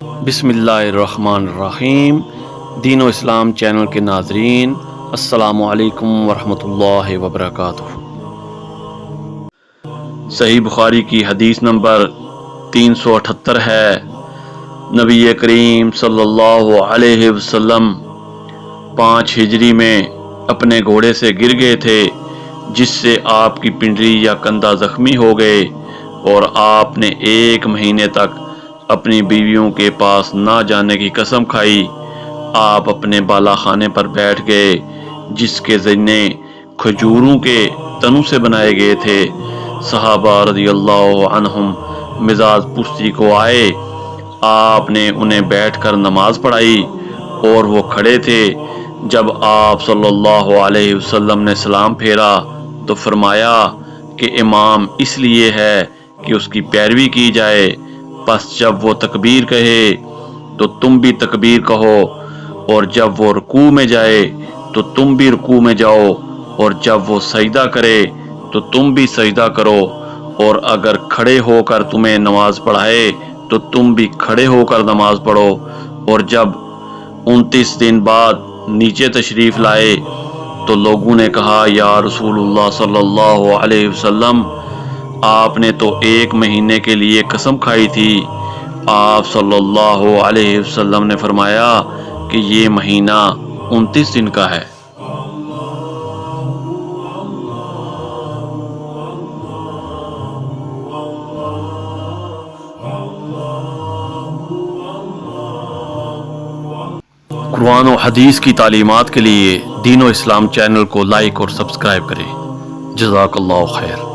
بسم اللہ الرحمن الرحیم۔ دین و اسلام چینل کے ناظرین، السلام علیکم ورحمۃ اللہ وبرکاتہ۔ صحیح بخاری کی حدیث نمبر 378 ہے، نبی کریم صلی اللہ علیہ وسلم 5 ہجری میں اپنے گھوڑے سے گر گئے تھے، جس سے آپ کی پنڈلی یا کندھا زخمی ہو گئے، اور آپ نے 1 مہینے تک اپنی بیویوں کے پاس نہ جانے کی قسم کھائی۔ آپ اپنے بالا خانے پر بیٹھ گئے، جس کے زینے کھجوروں کے تنوں سے بنائے گئے تھے۔ صحابہ رضی اللہ عنہم مزاج پرسی کو آئے، آپ نے انہیں بیٹھ کر نماز پڑھائی اور وہ کھڑے تھے۔ جب آپ صلی اللہ علیہ وسلم نے سلام پھیرا تو فرمایا کہ امام اس لیے ہے کہ اس کی پیروی کی جائے، پس جب وہ تکبیر کہے تو تم بھی تکبیر کہو، اور جب وہ رکوع میں جائے تو تم بھی رکوع میں جاؤ، اور جب وہ سجدہ کرے تو تم بھی سجدہ کرو، اور اگر کھڑے ہو کر تمہیں نماز پڑھائے تو تم بھی کھڑے ہو کر نماز پڑھو۔ اور جب 29 دن بعد نیچے تشریف لائے تو لوگوں نے کہا، یا رسول اللہ صلی اللہ علیہ وسلم، آپ نے تو 1 مہینے کے لیے قسم کھائی تھی۔ آپ صلی اللہ علیہ وسلم نے فرمایا کہ یہ مہینہ 29 دن کا ہے۔ قرآن و حدیث کی تعلیمات کے لیے دین و اسلام چینل کو لائک اور سبسکرائب کریں۔ جزاک اللہ خیر۔